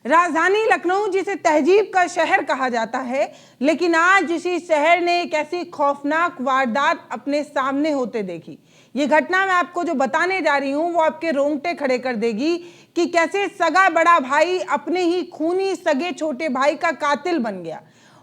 राजधानी लखनऊ जिसे तहजीब का शहर कहा जाता है, लेकिन आज इसी शहर ने एक ऐसी खौफनाक वारदात अपने सामने होते देखी। ये घटना मैं आपको जो बताने जा रही हूँ वो आपके रोंगटे खड़े कर देगी कि कैसे सगा बड़ा भाई अपने ही खूनी सगे छोटे भाई का कातिल बन गया।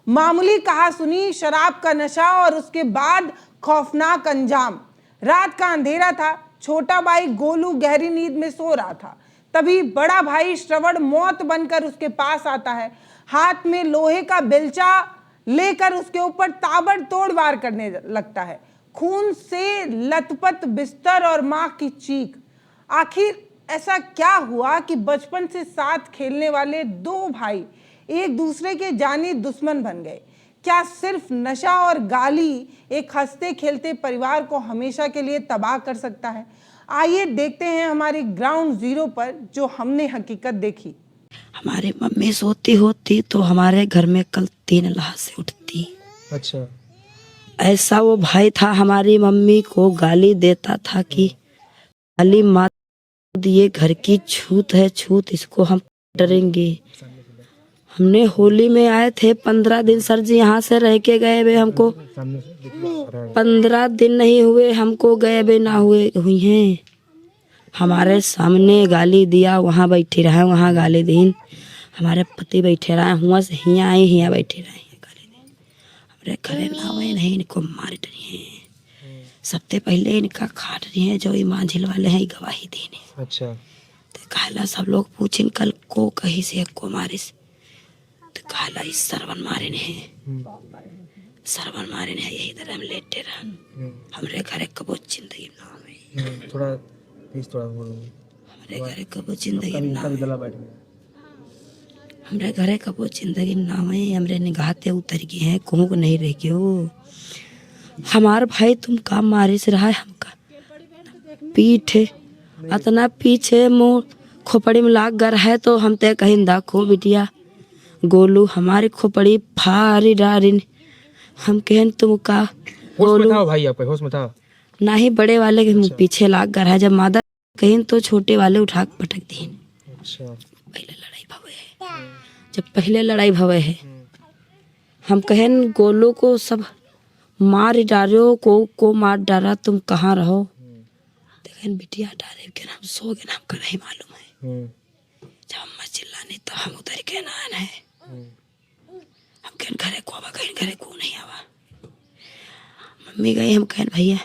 मामूली कहासुनी, शराब का नशा और उसके बाद खौफनाक अंजाम। रात का अंधेरा था, छोटा भाई गोलू गहरी नींद में सो रहा था। तभी बड़ा भाई श्रवण मौत बनकर उसके पास आता है। हाथ में लोहे का बेलचा लेकर उसके ऊपर ताबड़तोड़ वार करने लगता है। खून से लथपथ बिस्तर और मां की चीख। आखिर ऐसा क्या हुआ कि बचपन से साथ खेलने वाले दो भाई एक दूसरे के जानी दुश्मन बन गए? क्या सिर्फ नशा और गाली एक हंसते खेलते परिवार को हमेशा के लिए तबाह कर सकता है? आइए देखते हैं हमारी ग्राउंड जीरो पर जो हमने हकीकत देखी। हमारी मम्मी सोती होती तो हमारे घर में कल 3 लाशें उठती। अच्छा, ऐसा वो भाई था, हमारी मम्मी को गाली देता था कि गाली मत, ये घर की छूत है, छूत, इसको हम डरेंगे। हमने होली में आए थे 15 दिन, सर जी यहाँ से रह के गए वे, हमको 15 दिन नहीं हुए हमको गए वे ना हुई हैं। हमारे सामने गाली दिया, वहाँ बैठे रहे, वहाँ गाली दी। हमारे पति बैठे रहे, हुआ से हियाँ आए, हियाँ बैठे रहे, गाली दी। हमारे घरे ना हुए नहीं, इनको मार रही हैं। सबसे पहले इनका खाट रही है जो मांझिल वाले हैं, गवाही देने। अच्छा, तो कहला सब लोग पूछिन कल को कहीं से को मारिस, तो कहला इस सरवन मारे ने, सरवन मारे ने, यही तरह हम लेटे रह। हमरे घरे कबो जिंदगी ना हुई, थोड़ा बोलो। हमरे घरे कबो जिंदगी ना हुई, गला बैठ गया। हमरे घरे कबो जिंदगी ना हुई। हमरे निगाहते उतर गई हैं, कहूँ को नहीं रह गयो। हमार भाई तुम काम मारे से रहा है, हमका पीठ अतना पीछे मुँह खोपड़ी में लाग कर है, तो हम ते कहीं दाखो बिटिया गोलू हमारी खोपड़ी फारी डारिन। हम कहन तुम का गोलू था भाई, आपका होश में था? ना ही बड़े वाले के मुँह पीछे लाग कर है, जब मादा कहीं तो छोटे वाले उठा के पटक दी। अच्छा, पहले लड़ाई भवे है, जब पहले लड़ाई भवे है, हम कहन गोलू को सब मार डालो, को मार डाला, तुम कहाँ रहो? देखन बिटिया डाले के नाम सो के नाम का नहीं मालूम है। जब हम चिल्लाने तो हम उधर के नान है, हम कहन घरे को आवा, कहीं घरे को नहीं आवा। मम्मी गई, हम कहन भैया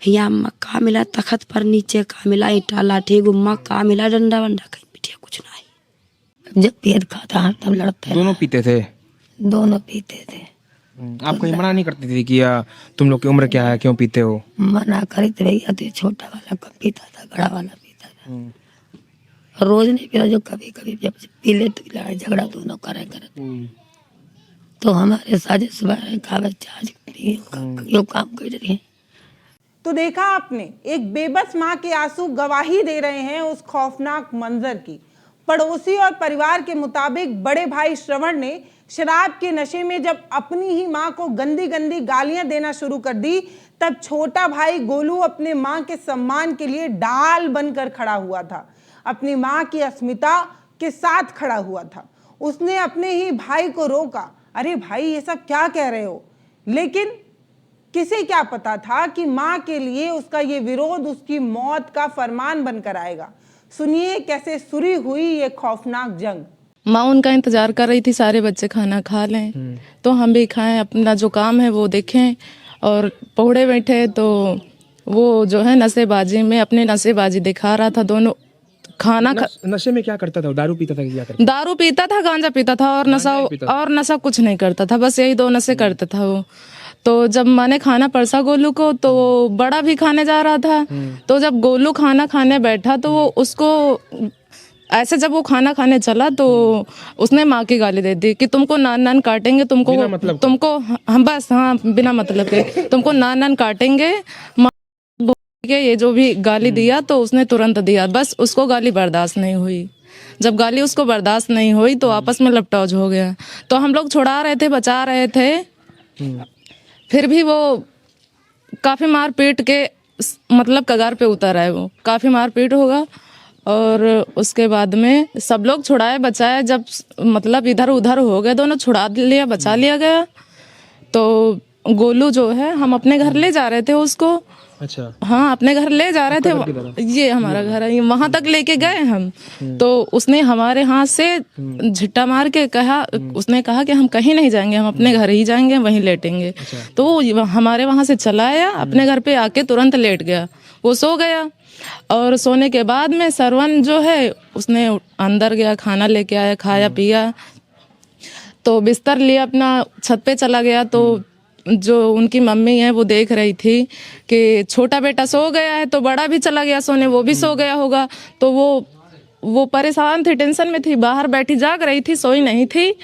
यहाँ अम्मा का मिला, तखत पर नीचे का मिला, ईटा लाठी गुम्मा का मिला, डंडा वंडा, कहीं बिटिया कुछ नहीं। जब पेट खाता तब लड़ते। दोनों पीते थे? दोनों पीते थे। आप कहीं मना नहीं करती थी कि तुम लोग की उम्र क्या है, क्यों पीते हो? मना करी तो भैया, तो छोटा वाला कम पीता था, बड़ा वाला पीता था। रोज नहीं पीता, जो कभी कभी जब पी ले तो लड़ाई झगड़ा दोनों करे। तो हमारे साजिश कागज यो काम कर रही है। तो देखा आपने, एक बेबस मां के आंसू गवाही दे रहे हैं उस खौफनाक मंजर की। पड़ोसी और परिवार के मुताबिक बड़े भाई श्रवण ने शराब के नशे में जब अपनी ही मां को गंदी गंदी गालियां देना शुरू कर दी, तब छोटा भाई गोलू अपने मां के सम्मान के लिए ढाल बनकर खड़ा हुआ था। अपनी मां की अस्मिता के साथ खड़ा हुआ था। उसने अपने ही भाई को रोका, अरे भाई ये सब क्या कह रहे हो? लेकिन किसे क्या पता था कि मां के लिए उसका ये विरोध उसकी मौत का फरमान बनकर आएगा। सुनिए कैसे शुरू हुई ये खौफनाक जंग। माँ उनका इंतजार कर रही थी, सारे बच्चे खाना खा लें तो हम भी खाएं, अपना जो काम है वो देखें। और पौड़े बैठे तो वो जो है नशेबाजी में अपनी नशेबाजी दिखा रहा था। दोनों खाना नशे में क्या करता था? दारू पीता था कि क्या करता? दारू पीता था, गांजा पीता था, और नशा कुछ नहीं करता था, बस यही 2 नशे करता था वो। तो जब मैंने खाना परसा गोलू को, तो बड़ा भी खाने जा रहा था। तो जब गोलू खाना खाने बैठा तो वो उसको ऐसे, जब वो खाना खाने चला तो उसने माँ की गाली दे दी कि तुमको नान नान काटेंगे, तुमको हम बस, हाँ बिना मतलब के, तुमको नान नान काटेंगे। के ये जो भी गाली दिया तो उसने तुरंत दिया, बस उसको गाली बर्दाश्त नहीं हुई। जब गाली उसको बर्दाश्त नहीं हुई तो आपस में लपटौज हो गया। तो हम लोग छुड़ा रहे थे, बचा रहे थे, फिर भी वो काफ़ी मार पीट के मतलब कगार पे उतर आए। वो काफ़ी मार पीट होगा और उसके बाद में सब लोग छुड़ाए बचाए, जब मतलब इधर उधर हो गए दोनों, छुड़ा लिया बचा लिया गया। तो गोलू जो है, हम अपने घर ले जा रहे थे उसको। अच्छा। हाँ, अपने घर ले जा रहे थे, ये हमारा घर है, वहां तक लेके गए हम। तो उसने हमारे हाथ से झिट्टा मार के कहा, उसने कहा कि हम कहीं नहीं जाएंगे, हम अपने घर ही जाएंगे, वहीं लेटेंगे। तो वो हमारे वहां से चला आया, अपने घर पे आके तुरंत लेट गया, वो सो गया। और सोने के बाद में सरवन जो है, उसने अंदर गया, खाना लेके आया, खाया पिया, तो बिस्तर लिया, अपना छत पे चला गया। तो जो उनकी मम्मी है वो देख रही थी कि छोटा बेटा सो गया है, तो बड़ा भी चला गया सोने, वो भी सो गया होगा। तो वो परेशान थी, टेंशन में थी, बाहर बैठी जाग रही थी, सोई नहीं थी।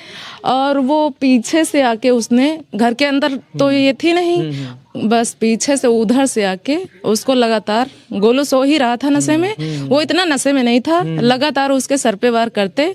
और वो पीछे से आके उसने, घर के अंदर तो ये थी नहीं, बस पीछे से उधर से आके उसको लगातार, गोलू सो ही रहा था नशे में, वो इतना नशे में नहीं था, लगातार उसके सर पे वार करते,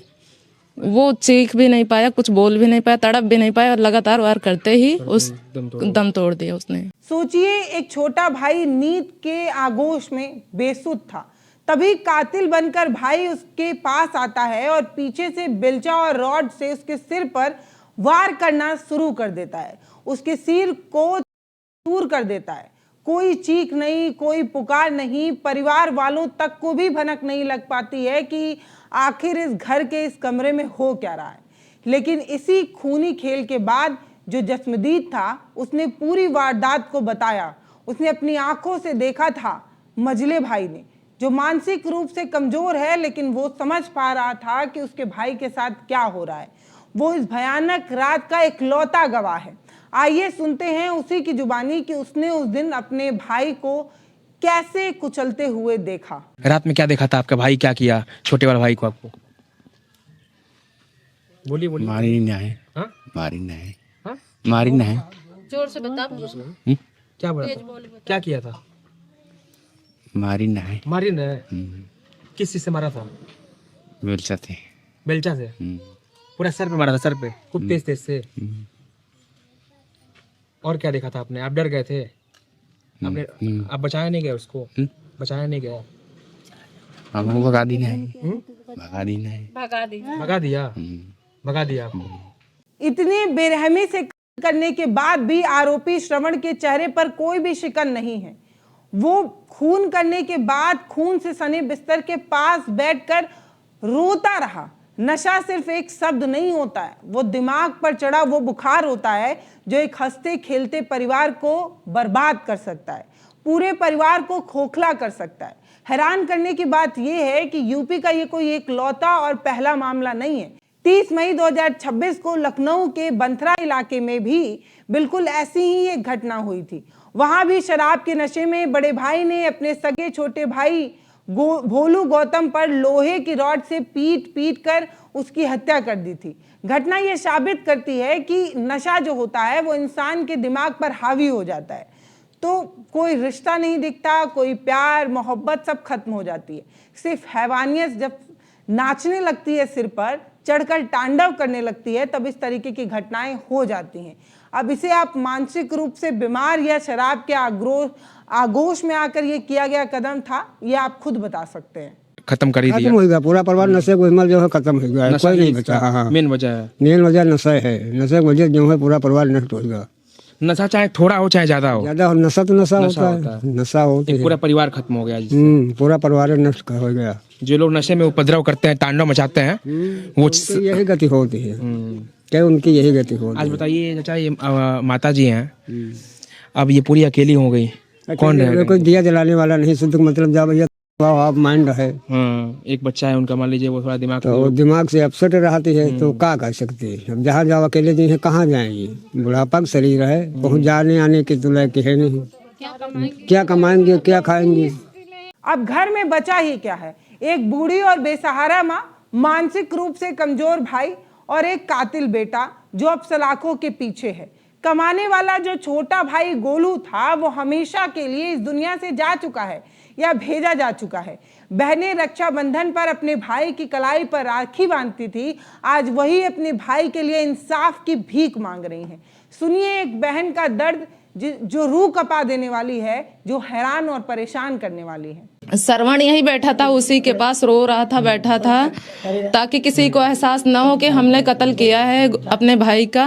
वो चीख भी नहीं पाया, कुछ बोल भी नहीं पाया, तड़प भी नहीं पाया, और लगातार वार करते ही उस दम तोड़ दिया उसने। सोचिए, एक छोटा भाई नींद के आगोश में बेसुध था, तभी कातिल बनकर भाई उसके पास आता है और पीछे से बेलचा और रॉड से उसके सिर पर वार करना शुरू कर देता है, उसके सिर को चूर कर देता है। कोई चीख नहीं, कोई पुकार नहीं, परिवार वालों तक को भी भनक नहीं लग पाती है कि आखिर इस घर के इस कमरे में हो क्या रहा है। लेकिन इसी खूनी खेल के बाद जो जस्मदीद था, उसने पूरी वारदात को बताया। उसने अपनी आंखों से देखा था मजले भाई ने, जो मानसिक रूप से कमजोर है, लेकिन वो समझ पा रहा था कि उसके भाई के साथ क्या हो रहा है। वो इस भयानक रात का इकलौता गवाह है। आइए सुनते हैं उसी की जुबानी कि उसने उस दिन अपने भाई को कैसे कुचलते हुए देखा। रात में क्या देखा था आपका भाई, क्या किया छोटे वाले भाई को आपको? बोलिए बोलिए। मारी नहीं है। हाँ? मारी नहीं है। हाँ? मारी नहीं है। जोर से बता। क्या बोला था? क्या किया था? मारी नहीं है। मारी नहीं? किस चीज से मारा था? बेलचा थे। बेलचा से? पूरा सर पे मारा था, सर पे खूब तेज तेज से। और क्या देखा था आपने? आप डर गए थे? आपने, आप बचाया नहीं गया उसको? बचाया नहीं गया? हमको भगा दी नहीं। भगा दी नहीं। भगा दिया? भगा दिया आपको? इतनी बेरहमी से करने के बाद भी आरोपी श्रवण के चेहरे पर कोई भी शिकन नहीं है। वो खून करने के बाद खून से सने बिस्तर के पास बैठकर रोता रहा। नशा सिर्फ एक शब्द नहीं होता है, वो दिमाग पर चढ़ा वो बुखार होता है जो एक हंसते खेलते परिवार को बर्बाद कर सकता है, पूरे परिवार को खोखला कर सकता है। हैरान करने की बात यह है कि यूपी का ये कोई एकलौता और पहला मामला नहीं है। 30 मई 2026 को लखनऊ के बंथरा इलाके में भी बिल्कुल ऐसी ही एक घटना हुई थी। वहां भी शराब के नशे में बड़े भाई ने अपने सगे छोटे भाई भोलू गौतम पर लोहे की रॉड से पीट कर उसकी हत्या कर दी थी। घटना यह साबित करती है कि नशा जो होता है वो इंसान के दिमाग पर हावी हो जाता है, तो कोई रिश्ता नहीं दिखता, कोई प्यार मोहब्बत सब खत्म हो जाती है। सिर्फ हैवानियत जब नाचने लगती है, सिर पर चढ़कर तांडव करने लगती है, तब इस तरीके की घटनाएं हो जाती हैं। अब इसे आप मानसिक रूप से बीमार या शराब के आगोश में आकर ये किया गया कदम था, ये आप खुद बता सकते हैं। खत्म कर ही दिया? खत्म हो गया पूरा परिवार, नशे को इमल जो है खत्म हो गया, कोई नहीं बचा। हाँ, मेन वजह है, मेन वजह नशा है। नशे की वजह जो है पूरा परिवार नष्ट हो गया। नशा चाहे थोड़ा हो चाहे ज्यादा हो, ज्यादा हो, नशा तो नशा होता है, नशा हो तो पूरा परिवार खत्म हो गया। पूरा परिवार नष्ट हो गया। जो लोग नशे में उपद्रव करते हैं, तांडव मचाते हैं, वो यही गति होती है, क्या उनकी यही गति होती है। आज बताइए चाचा, ये माता जी हैं, अब ये पूरी अकेली हो गई, कौन रहेगा? कोई दिया जलाने वाला नहीं, शुद्ध मतलब जा भैया आप माइंड है। एक बच्चा है उनका, मान लीजिए वो थोड़ा दिमाग से अपसेट रहती है, तो क्या कर सकते हैं। अब जहाँ जाओ अकेले जी है, कहाँ जाएंगे, बुढ़ापा का शरीर है, कहीं जाने आने की तो लायक है नहीं, क्या कमाएंगे क्या खाएंगे। अब घर में बचा ही क्या है, एक बूढ़ी और बेसहारा माँ, मानसिक रूप से कमजोर भाई और एक कातिल बेटा जो अब सलाखों के पीछे है। कमाने वाला जो छोटा भाई गोलू था, वो हमेशा के लिए इस दुनिया से जा चुका है या भेजा जा चुका है। बहनें रक्षाबंधन पर अपने भाई की कलाई पर राखी बांधती थी, आज वही अपने भाई के लिए इंसाफ की भीख मांग रही हैं। सुनिए एक बहन का दर्द जो रूह कपा देने वाली है, जो हैरान और परेशान करने वाली है। श्रवण यही बैठा था, उसी के पास रो रहा था, बैठा था, ताकि किसी को एहसास न हो कि हमने कत्ल किया है अपने भाई का।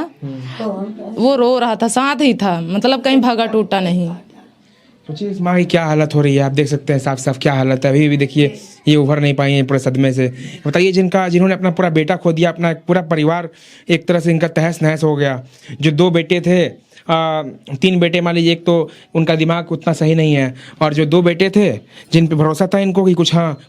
वो रो रहा था, साथ ही था, मतलब कहीं भागा टूटा नहीं। सोचिए इस माँ की क्या हालत हो रही है, आप देख सकते हैं साफ साफ क्या हालत है। अभी भी देखिए ये उभर नहीं पाई हैं पूरे सदमे से। बताइए जिन्होंने अपना पूरा बेटा खो दिया, अपना पूरा परिवार एक तरह से इनका तहस नहस हो गया। जो 2 बेटे थे, 3 बेटे मान लीजिए, एक तो उनका दिमाग उतना सही नहीं है, और जो 2 बेटे थे जिन पे भरोसा था इनको कि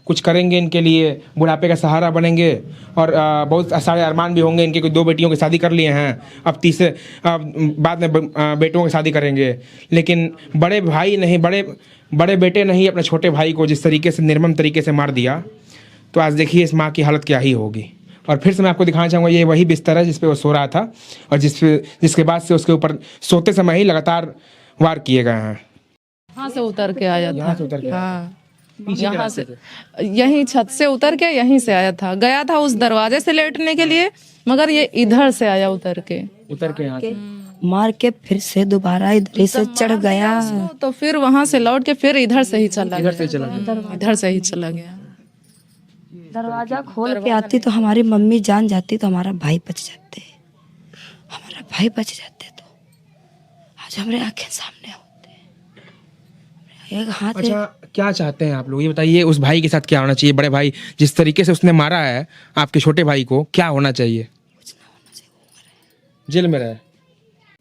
कुछ करेंगे इनके लिए, बुढ़ापे का सहारा बनेंगे, और बहुत सारे अरमान भी होंगे इनके, 2 बेटियों की शादी कर लिए हैं, अब तीसरे बाद में बेटों की शादी करेंगे। लेकिन बड़े भाई नहीं, बड़े बेटे नहीं, अपने छोटे भाई को जिस तरीके से निर्मम तरीके से मार दिया, तो आज देखिए इस माँ की हालत क्या ही होगी। और फिर से मैं आपको दिखाना चाहूँगा, ये वही बिस्तर है जिस पे वो सो रहा था, और जिसके बाद से उसके ऊपर सोते समय ही लगातार वार किए गए हैं। यहाँ से उतर के आया था। यहाँ से उतर के? हाँ, यहाँ से, यहीं छत से उतर के यहीं से आया था। गया था उस दरवाजे से लेटने के लिए, मगर ये इधर से आया उतर के यहाँ से मार के फिर से दोबारा इधर से चढ़ गया। तो फिर वहां से लौट के फिर इधर से ही चला गया। इधर से ही चला गया। दरवाजा खोल के आती तो हमारी मम्मी जान जाती तो हमारा भाई बच जाते, हमारा भाई बच जाते तो आज हमारे आंखें सामने होते। एक हाथ अच्छा, क्या चाहते हैं आप लोग, ये बताइए उस भाई के साथ क्या होना चाहिए? बड़े भाई जिस तरीके से उसने मारा है आपके छोटे भाई को, क्या होना चाहिए? जेल में रहे।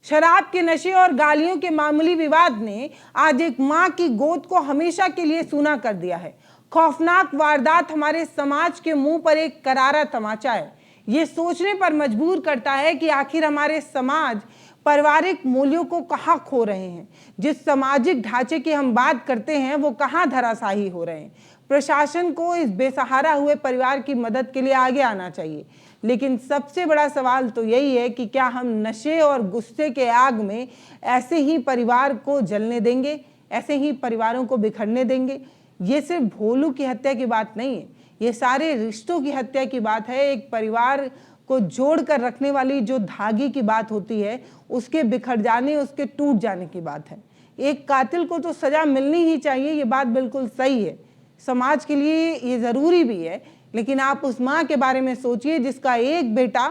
शराब के नशे और गालियों के मामूली विवाद ने आज एक मां की गोद को हमेशा के लिए सूना कर दिया है। खौफनाक वारदात हमारे समाज के मुंह पर एक करारा तमाचा है। ये सोचने पर मजबूर करता है कि आखिर हमारे समाज पारिवारिक मूल्यों को कहाँ खो रहे हैं। जिस सामाजिक ढांचे की हम बात करते हैं वो कहाँ धराशायी हो रहे हैं। प्रशासन को इस बेसहारा हुए परिवार की मदद के लिए आगे आना चाहिए, लेकिन सबसे बड़ा सवाल तो यही है कि क्या हम नशे और गुस्से के आग में ऐसे ही परिवार को जलने देंगे, ऐसे ही परिवारों को बिखरने देंगे। ये सिर्फ भोलू की हत्या की बात नहीं है, ये सारे रिश्तों की हत्या की बात है। एक परिवार को जोड़ कर रखने वाली जो धागे की बात होती है, उसके बिखर जाने, उसके टूट जाने की बात है। एक कातिल को तो सजा मिलनी ही चाहिए, ये बात बिल्कुल सही है, समाज के लिए ये ज़रूरी भी है। लेकिन आप उस माँ के बारे में सोचिए जिसका एक बेटा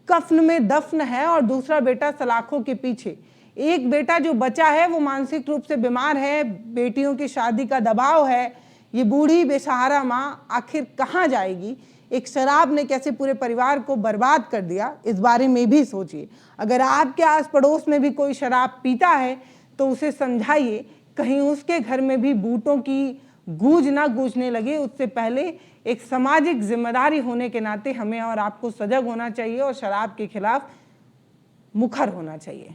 कफन में दफन है और दूसरा बेटा सलाखों के पीछे। एक बेटा जो बचा है वो मानसिक रूप से बीमार है, बेटियों की शादी का दबाव है। ये बूढ़ी बेसहारा माँ आखिर कहाँ जाएगी? एक शराब ने कैसे पूरे परिवार को बर्बाद कर दिया, इस बारे में भी सोचिए। अगर आपके आस पड़ोस में भी कोई शराब पीता है तो उसे समझाइए, कहीं उसके घर में भी बूटों की गूंज ना गूंजने लगे। उससे पहले एक सामाजिक जिम्मेदारी होने के नाते हमें और आपको सजग होना चाहिए और शराब के खिलाफ मुखर होना चाहिए।